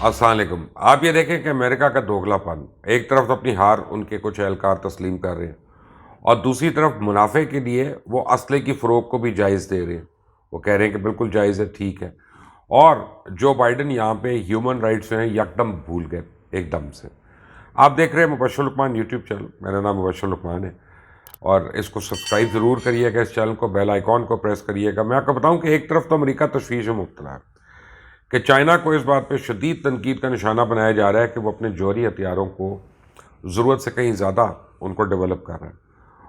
السلام علیکم۔ آپ یہ دیکھیں کہ امریکہ کا دوگلا پن، ایک طرف تو اپنی ہار ان کے کچھ اہلکار تسلیم کر رہے ہیں اور دوسری طرف منافع کے لیے وہ اسلحے کی فروخت کو بھی جائز دے رہے ہیں۔ وہ کہہ رہے ہیں کہ بالکل جائز ہے، ٹھیک ہے، اور جو بائیڈن یہاں پہ ہیومن رائٹس ہیں یکدم بھول گئے ایک دم سے۔ آپ دیکھ رہے ہیں مبشر لقمان یوٹیوب چینل، میرا نام مبشر لقمان ہے، اور اس کو سبسکرائب ضرور کریے گا، اس چینل کو بیل آئیکن کو پریس کریے گا۔ میں آپ کو بتاؤں کہ ایک طرف تو امریکہ تشویش میں مبتلا ہے کہ چائنا کو اس بات پہ شدید تنقید کا نشانہ بنایا جا رہا ہے کہ وہ اپنے جوہری ہتھیاروں کو ضرورت سے کہیں زیادہ ان کو ڈیولپ کر رہا ہے،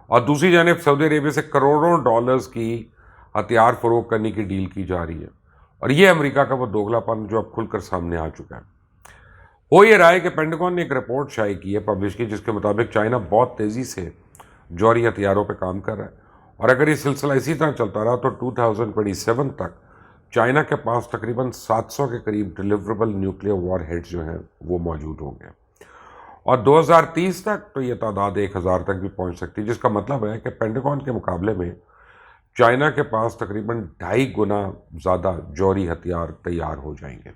اور دوسری جانب سعودی عربیہ سے کروڑوں ڈالرز کی ہتھیار فروخت کرنے کی ڈیل کی جا رہی ہے، اور یہ امریکہ کا وہ دوگلا پن جو اب کھل کر سامنے آ چکا ہے۔ ہو یہ رہا ہے کہ پینٹاگون نے ایک رپورٹ شائع کی ہے، پبلش کی، جس کے مطابق چائنا بہت تیزی سے جوہری ہتھیاروں پہ کام کر رہا ہے، اور اگر یہ سلسلہ اسی طرح چلتا رہا تو 2027 تک چائنا کے پاس تقریباً 700 کے قریب ڈیلیوریبل نیوکلیئر وار ہیڈز جو ہیں وہ موجود ہوں گے، اور 2030 تک تو یہ تعداد 1000 تک بھی پہنچ سکتی ہے، جس کا مطلب ہے کہ پینٹاگون کے مقابلے میں چائنا کے پاس تقریباً 2.5 گنا زیادہ جوہری ہتھیار تیار ہو جائیں گے۔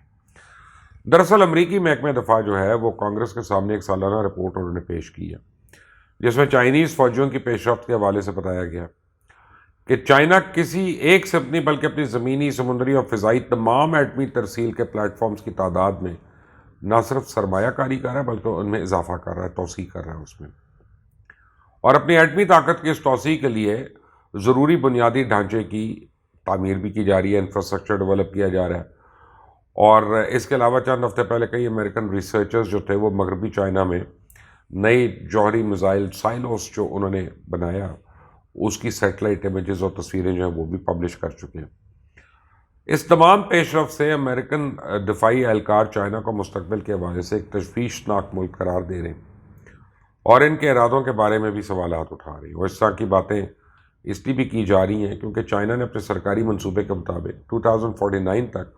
دراصل امریکی محکمہ دفاع جو ہے وہ کانگریس کے سامنے ایک سالانہ رپورٹ انہوں نے پیش کی ہے، جس میں چائنیز فوجیوں کی پیش رفت کے حوالے سے بتایا گیا کہ چائنا کسی ایک سے اپنی بلکہ اپنی زمینی، سمندری اور فضائی تمام ایٹمی ترسیل کے پلیٹ فارمز کی تعداد میں نہ صرف سرمایہ کاری کر رہا ہے بلکہ ان میں اضافہ کر رہا ہے، توسیع کر رہا ہے اس میں، اور اپنی ایٹمی طاقت کی اس توسیع کے لیے ضروری بنیادی ڈھانچے کی تعمیر بھی کی جا رہی ہے، انفراسٹرکچر ڈیولپ کیا جا رہا ہے۔ اور اس کے علاوہ چند ہفتے پہلے کئی امریکن ریسرچرز جو تھے وہ مغربی چائنا میں نئی جوہری میزائل سائلوس جو انہوں نے بنایا، اس کی سیٹلائٹ امیجز اور تصویریں جو ہیں وہ بھی پبلش کر چکے ہیں۔ اس تمام پیش رفت سے امریکن دفاعی اہلکار چائنا کو مستقبل کے حوالے سے ایک تشویشناک ملک قرار دے رہے ہیں، اور ان کے ارادوں کے بارے میں بھی سوالات اٹھا رہے ہیں، اور اس طرح کی باتیں اس لیے بھی کی جا رہی ہیں کیونکہ چائنا نے اپنے سرکاری منصوبے کے مطابق 2049 تک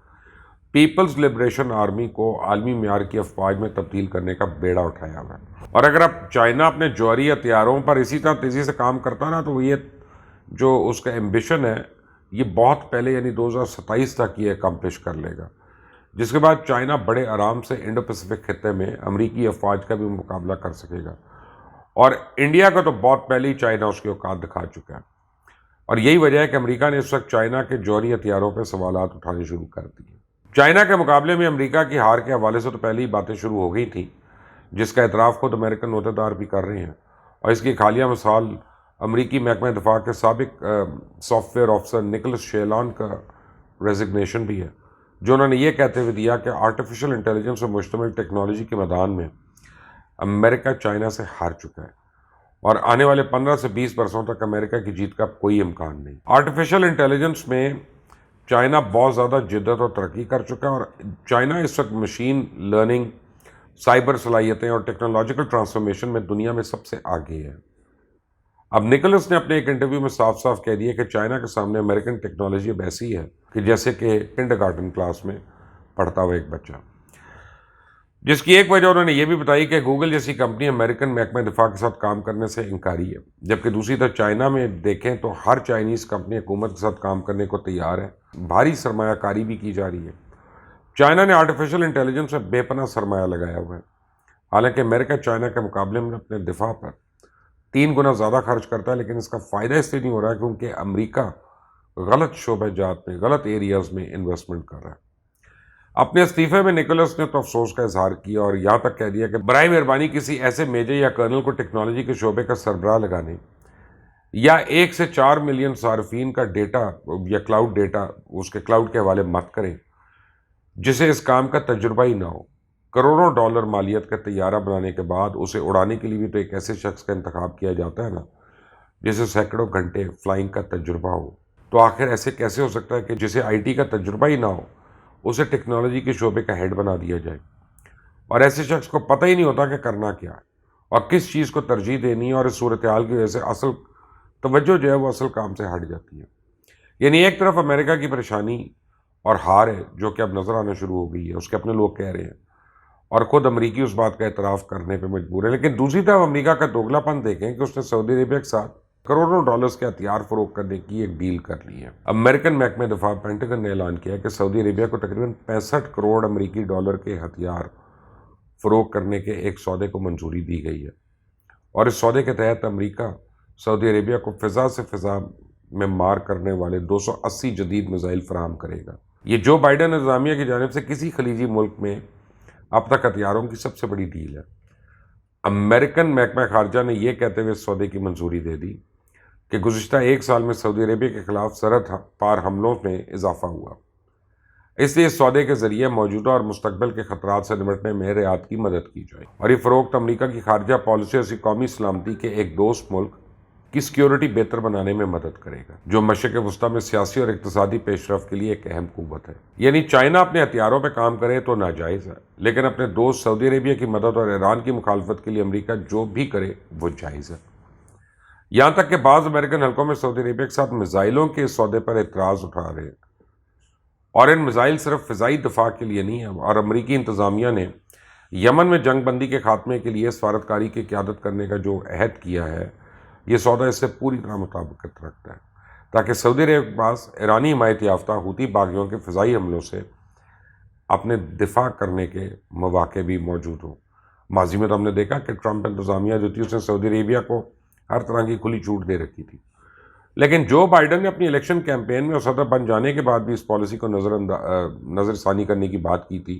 پیپلز لبریشن آرمی کو عالمی معیار کی افواج میں تبدیل کرنے کا بیڑا اٹھایا ہوا ہے۔ اور اگر اب چائنا اپنے جوہری ہتھیاروں پر اسی طرح تیزی سے کام کرتا نا تو یہ جو اس کا ایمبیشن ہے یہ بہت پہلے یعنی 2027 تک یہ اکمپلش کر لے گا، جس کے بعد چائنا بڑے آرام سے انڈو پیسیفک خطے میں امریکی افواج کا بھی مقابلہ کر سکے گا، اور انڈیا کا تو بہت پہلے ہی چائنا اس کی اوقات دکھا چکا ہے، اور یہی وجہ ہے کہ امریکہ نے اس وقت چائنا کے جوہری ہتھیاروں پہ سوالات اٹھانے شروع کر دیے۔ چائنا کے مقابلے میں امریکہ کی ہار کے حوالے سے تو پہلے ہی باتیں شروع ہو گئی تھیں، جس کا اعتراف خود امریکن عہدیدار بھی کر رہے ہیں، اور اس کی ایک حالیہ مثال امریکی محکمہ دفاع کے سابق سافٹ ویئر آفیسر نکولس شیلان کا ریزگنیشن بھی ہے، جو انہوں نے یہ کہتے ہوئے دیا کہ آرٹیفیشل انٹیلیجنس اور مشتمل ٹیکنالوجی کے میدان میں امریکہ چائنا سے ہار چکا ہے، اور آنے والے 15 سے 20 برسوں تک امریکہ کی جیت کا کوئی امکان نہیں۔ آرٹیفیشل انٹیلیجنس میں چائنا بہت زیادہ جدت اور ترقی کر چکا ہے، اور چائنا اس وقت مشین لرننگ، سائبر صلاحیتیں اور ٹیکنالوجیکل ٹرانسفارمیشن میں دنیا میں سب سے آگے ہے۔ اب نکولس نے اپنے ایک انٹرویو میں صاف صاف کہہ دیا کہ چائنا کے سامنے امریکن ٹیکنالوجی اب ایسی ہے کہ جیسے کہ کنڈرگارٹن کلاس میں پڑھتا ہوا ایک بچہ، جس کی ایک وجہ انہوں نے یہ بھی بتائی کہ گوگل جیسی کمپنی امریکن محکمہ دفاع کے ساتھ کام کرنے سے انکاری ہے، جبکہ دوسری طرف چائنا میں دیکھیں تو ہر چائنیز کمپنی حکومت کے ساتھ کام کرنے کو تیار ہے، بھاری سرمایہ کاری بھی کی جا رہی ہے۔ چائنا نے آرٹیفیشل انٹیلیجنس میں بے پناہ سرمایہ لگایا ہوا ہے، حالانکہ امریکہ چائنا کے مقابلے میں اپنے دفاع پر 3 گنا زیادہ خرچ کرتا ہے، لیکن اس کا فائدہ اس لیے نہیں ہو رہا ہے کیونکہ امریکہ غلط شعبہ جات میں، غلط ایریاز میں انویسٹمنٹ کر رہا ہے۔ اپنے استعفے میں نکولس نے تو افسوس کا اظہار کیا اور یہاں تک کہہ دیا کہ برائے مہربانی کسی ایسے میجر یا کرنل کو ٹیکنالوجی کے شعبے کا سربراہ لگانے یا 1 سے 4 ملین صارفین کا ڈیٹا یا کلاؤڈ ڈیٹا اس کے کلاؤڈ کے حوالے مت کریں جسے اس کام کا تجربہ ہی نہ ہو۔ کروڑوں ڈالر مالیت کا طیارہ بنانے کے بعد اسے اڑانے کے لیے بھی تو ایک ایسے شخص کا انتخاب کیا جاتا ہے نا جسے سینکڑوں گھنٹے فلائنگ کا تجربہ ہو، تو آخر ایسے کیسے ہو سکتا ہے کہ جسے آئی ٹی کا تجربہ ہی نہ ہو اسے ٹیکنالوجی کے شعبے کا ہیڈ بنا دیا جائے، اور ایسے شخص کو پتہ ہی نہیں ہوتا کہ کرنا کیا ہے اور کس چیز کو ترجیح دینی ہے، اور اس صورتحال کی وجہ سے اصل توجہ جو ہے وہ اصل کام سے ہٹ جاتی ہے۔ یعنی ایک طرف امریکہ کی پریشانی اور ہار ہے جو کہ اب نظر آنا شروع ہو گئی ہے، اس کے اپنے لوگ کہہ رہے ہیں، اور خود امریکی اس بات کا اعتراف کرنے پہ مجبور ہے، لیکن دوسری طرف امریکہ کا دوگلا پن دیکھیں کہ اس نے سعودی عربیہ کے ساتھ کروڑوں ڈالرز کے ہتھیار فروخت کرنے کی ایک ڈیل کر لی ہے۔ امریکن محکمہ دفاع پینٹاگن نے اعلان کیا کہ سعودی عربیہ کو تقریباً 65 کروڑ امریکی ڈالر کے ہتھیار فروخت کرنے کے ایک سودے کو منظوری دی گئی ہے، اور اس سودے کے تحت امریکہ سعودی عربیہ کو فضا سے فضا میں مار کرنے والے 280 جدید میزائل فراہم کرے گا۔ یہ جو بائیڈن انتظامیہ کی جانب سے کسی خلیجی ملک میں اب تک ہتھیاروں کی سب سے بڑی ڈیل ہے۔ امریکن محکمہ خارجہ نے یہ کہتے ہوئے اس سودے کی منظوری دے دی کہ گزشتہ ایک سال میں سعودی عربیہ کے خلاف سرحد پار حملوں میں اضافہ ہوا، اس لیے اس سودے کے ذریعے موجودہ اور مستقبل کے خطرات سے نمٹنے میں ریاض کی مدد کی جائے، اور یہ فروخت امریکہ کی خارجہ پالیسی اور اسی قومی سلامتی کے ایک دوست ملک کی سیکیورٹی بہتر بنانے میں مدد کرے گا، جو مشرق وسطیٰ میں سیاسی اور اقتصادی پیش رفت کے لیے ایک اہم قوت ہے۔ یعنی چائنا اپنے ہتھیاروں پہ کام کرے تو ناجائز ہے، لیکن اپنے دوست سعودی عربیہ کی مدد اور ایران کی مخالفت کے لیے امریکہ جو بھی کرے وہ جائز ہے۔ یہاں تک کہ بعض امریکن حلقوں میں سعودی عربیہ کے ساتھ میزائلوں کے اس سودے پر اعتراض اٹھا رہے ہیں، اور ان میزائل صرف فضائی دفاع کے لیے نہیں ہیں، اور امریکی انتظامیہ نے یمن میں جنگ بندی کے خاتمے کے لیے سفارتکاری کی قیادت کرنے کا جو عہد کیا ہے، یہ سودا اس سے پوری طرح مطابقت رکھتا ہے، تاکہ سعودی عرب کے پاس ایرانی حمایت یافتہ حوثی باغیوں کے فضائی حملوں سے اپنے دفاع کرنے کے مواقع بھی موجود ہوں۔ ماضی میں تو ہم نے دیکھا کہ ٹرمپ انتظامیہ جو تھی اس نے سعودی عربیہ کو ہر طرح کی کھلی چھوٹ دے رکھی تھی، لیکن جو بائیڈن نے اپنی الیکشن کیمپین میں صدر بن جانے کے بعد بھی اس پالیسی کو نظر ثانی کرنے کی بات کی تھی،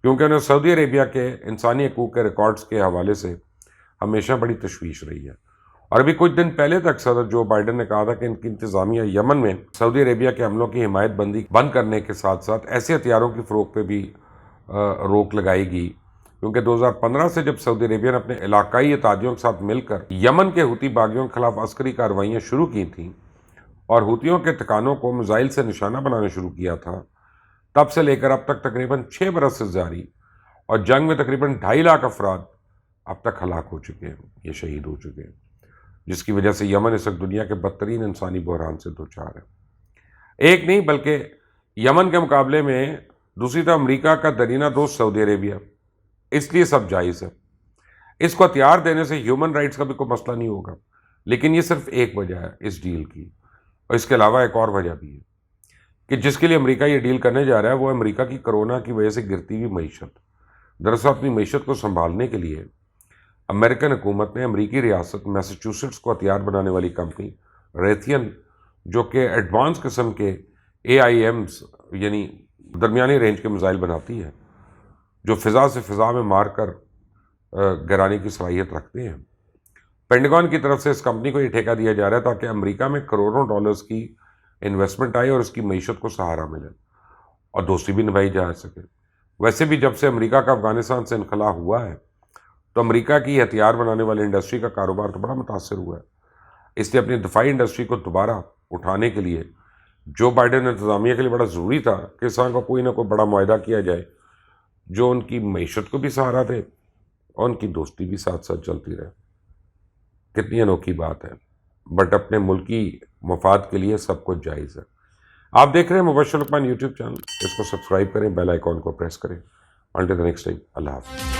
کیونکہ انہیں سعودی عربیہ کے انسانی حقوق کے ریکارڈز کے حوالے سے ہمیشہ بڑی تشویش رہی ہے۔ اور ابھی کچھ دن پہلے تک صدر جو بائیڈن نے کہا تھا کہ ان کی انتظامیہ یمن میں سعودی عربیہ کے حملوں کی حمایت بندی بند کرنے کے ساتھ ساتھ ایسے ہتھیاروں کی فروخت پہ بھی روک لگائے گی، کیونکہ 2015 سے جب سعودی عربیہ نے اپنے علاقائی اتحادیوں کے ساتھ مل کر یمن کے حوثی باغیوں کے خلاف عسکری کارروائیاں شروع کی تھیں اور حوثیوں کے ٹھکانوں کو میزائل سے نشانہ بنانا شروع کیا تھا، تب سے لے کر اب تک تقریباً 6 برس سے جاری اور جنگ میں تقریباً 2.5 لاکھ افراد اب تک ہلاک ہو چکے ہیں، یہ شہید ہو چکے ہیں، جس کی وجہ سے یمن اس وقت دنیا کے بدترین انسانی بحران سے دوچار ہے۔ ایک نہیں بلکہ یمن کے مقابلے میں دوسری طرف امریکہ کا درینہ دوست سعودی عربیہ، اس لیے سب جائز ہے۔ اس کو ہتھیار دینے سے ہیومن رائٹس کا بھی کوئی مسئلہ نہیں ہوگا، لیکن یہ صرف ایک وجہ ہے اس ڈیل کی، اور اس کے علاوہ ایک اور وجہ بھی ہے کہ جس کے لیے امریکہ یہ ڈیل کرنے جا رہا ہے وہ امریکہ کی کرونا کی وجہ سے گرتی ہوئی معیشت۔ دراصل اپنی معیشت کو سنبھالنے کے لیے امریکن حکومت نے امریکی ریاست میساچوسٹس کو ہتھیار بنانے والی کمپنی ریتھین، جو کہ ایڈوانس قسم کے AIMs یعنی درمیانی رینج کے میزائل بناتی ہے، جو فضا سے فضا میں مار کر گرانے کی صلاحیت رکھتے ہیں، پینٹاگن کی طرف سے اس کمپنی کو یہ ٹھیکہ دیا جا رہا ہے تاکہ امریکہ میں کروڑوں ڈالرز کی انویسٹمنٹ آئے اور اس کی معیشت کو سہارا ملے اور دوستی بھی نبھائی جا سکے۔ ویسے بھی جب سے امریکہ کا افغانستان سے انخلا ہوا ہے تو امریکہ کی ہتھیار بنانے والی انڈسٹری کا کاروبار تو بڑا متاثر ہوا ہے، اس لیے اپنی دفاعی انڈسٹری کو دوبارہ اٹھانے کے لیے جو بائیڈن انتظامیہ کے لیے بڑا ضروری تھا کہ اس طرح کا کوئی نہ کوئی بڑا معاہدہ کیا جائے جو ان کی معیشت کو بھی سہارا دے اور ان کی دوستی بھی ساتھ ساتھ چلتی رہے۔ کتنی انوکھی بات ہے، بٹ اپنے ملکی مفاد کے لیے سب کچھ جائز ہے۔ آپ دیکھ رہے ہیں مبشر لقمان یوٹیوب چینل، اس کو سبسکرائب کریں، بیل آئیکن کو پریس کریں۔ انٹل دی نیکسٹ ٹائم، اللہ حافظ۔